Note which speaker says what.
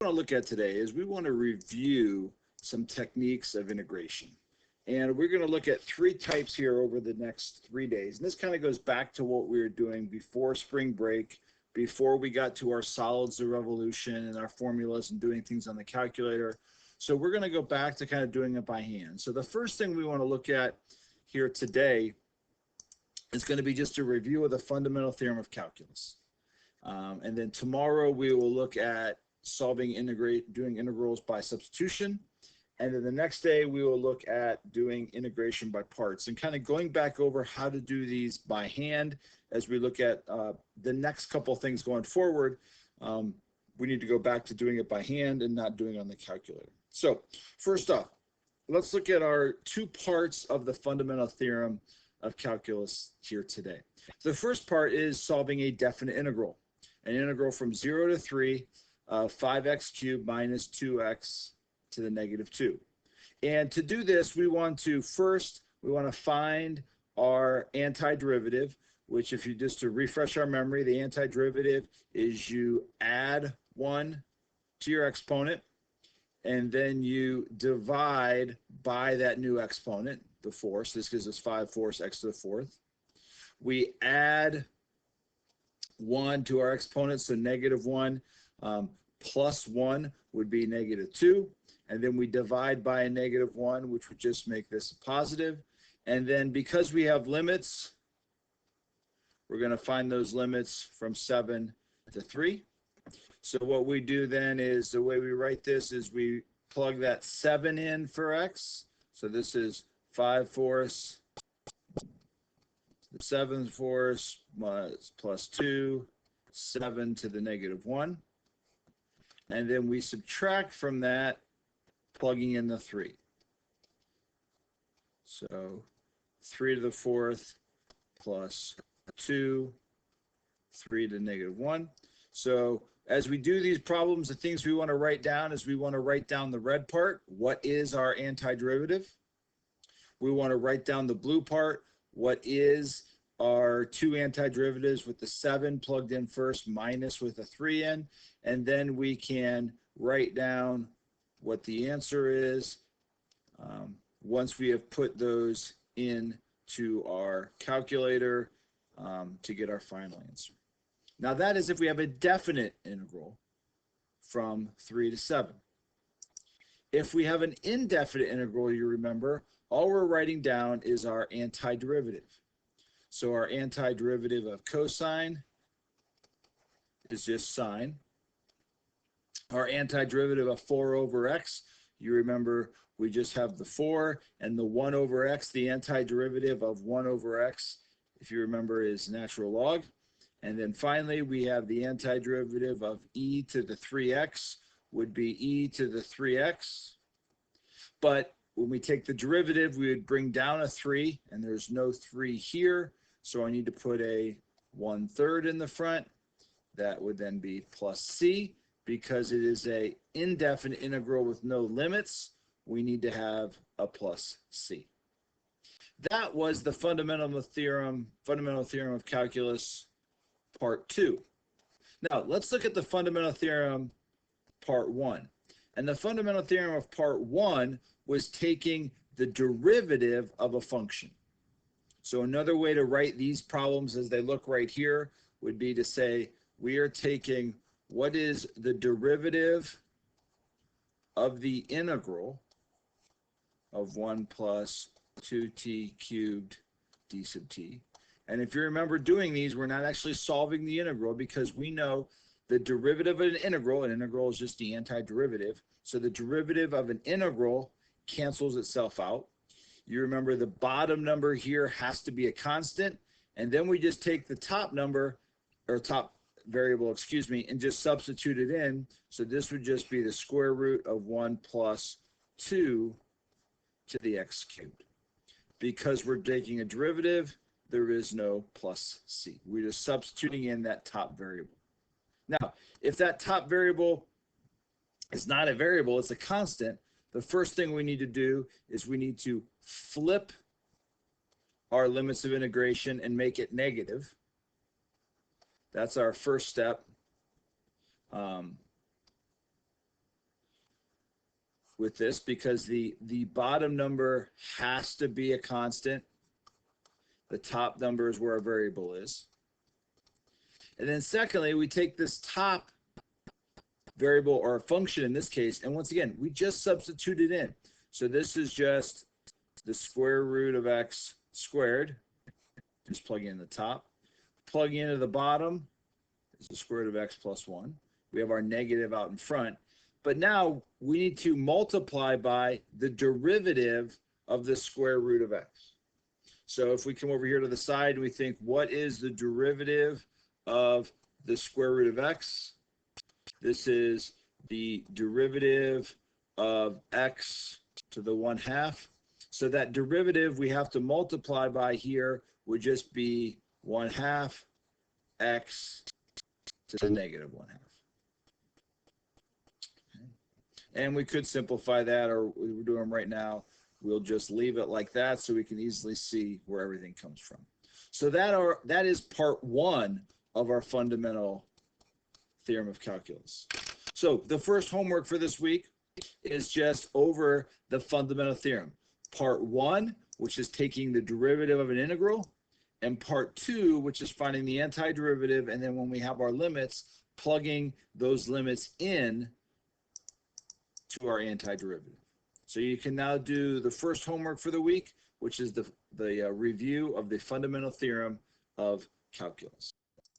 Speaker 1: want to look at today is we want to review some techniques of integration. And we're going to look at three types here over the next 3 days. And this kind of goes back to what we were doing before spring break, before we got to our solids of revolution and our formulas and doing things on the calculator. So we're going to go back to kind of doing it by hand. So the first thing we want to look at here today is going to be just a review of the fundamental theorem of calculus. And then tomorrow we will look at doing integrals by substitution. And then the next day we will look at doing integration by parts and kind of going back over how to do these by hand as we look at the next couple things going forward. We need to go back to doing it by hand and not doing it on the calculator. So first off, let's look at our two parts of the fundamental theorem of calculus here today. The first part is solving a definite integral, an integral from 0 to 3 of 5x cubed minus 2x to the negative 2. And to do this, we want to find our antiderivative, which if you just to refresh our memory, the antiderivative is you add 1 to your exponent, and then you divide by that new exponent, the fourth. This gives us 5/4 x to the fourth. We add 1 to our exponent, so negative 1 plus 1 would be negative 2. And then we divide by a negative 1, which would just make this a positive. And then because we have limits, we're going to find those limits from 7 to 3. So what we do then is, the way we write this is we plug that 7 in for x. So this is 5/4, the 7/4 plus 2, 7 to the negative 1. And then we subtract from that, plugging in the 3. So 3 to the 4th plus 2, 3 to the negative 1. So as we do these problems, the things we want to write down is we want to write down the red part. What is our antiderivative? We want to write down the blue part. What is our two antiderivatives with the 7 plugged in first minus with a 3 in. And then we can write down what the answer is once we have put those into our calculator to get our final answer. Now that is if we have a definite integral from 3 to 7. If we have an indefinite integral, you remember, all we're writing down is our antiderivative. So our antiderivative of cosine is just sine. Our antiderivative of 4 over x, you remember we just have the 4 and the 1 over x. The antiderivative of 1 over x, if you remember, is natural log. And then finally, we have the antiderivative of e to the 3x would be e to the 3x. But when we take the derivative, we would bring down a 3, and there's no 3 here. So I need to put a 1/3 in the front. That would then be plus c. Because it is a indefinite integral with no limits, we need to have a plus c. That was the fundamental theorem of calculus part 2. Now let's look at the fundamental theorem part 1. And the fundamental theorem of part 1 was taking the derivative of a function. So another way to write these problems as they look right here would be to say we are taking what is the derivative of the integral of 1 plus 2t cubed d sub t. And if you remember doing these, we're not actually solving the integral because we know the derivative of an integral is just the antiderivative. So the derivative of an integral cancels itself out. You remember the bottom number here has to be a constant. And then we just take the top number, or top variable, excuse me, and just substitute it in. So this would just be the square root of 1 plus 2 to the x cubed. Because we're taking a derivative, there is no plus c. We're just substituting in that top variable. Now, if that top variable is not a variable, it's a constant, the first thing we need to do is we need to flip our limits of integration and make it negative. That's our first step. with this because the bottom number has to be a constant. The top number is where our variable is. And then secondly, we take this top variable or a function in this case, and once again, we just substitute it in. So this is just the square root of x squared. Just plug in the top. Plug into the bottom is the square root of x plus 1. We have our negative out in front. But now we need to multiply by the derivative of the square root of x. So if we come over here to the side and we think, what is the derivative of the square root of x? This is the derivative of x to the 1/2. So that derivative we have to multiply by here would just be 1/2 x to the negative 1/2. And we could simplify that, or we're doing them right now. We'll just leave it like that so we can easily see where everything comes from. So that is part one of our fundamental theorem of calculus. So the first homework for this week is just over the fundamental theorem. Part one, which is taking the derivative of an integral, and part two, which is finding the antiderivative, and then when we have our limits, plugging those limits in to our antiderivative. So you can now do the first homework for the week, which is the review of the fundamental theorem of calculus.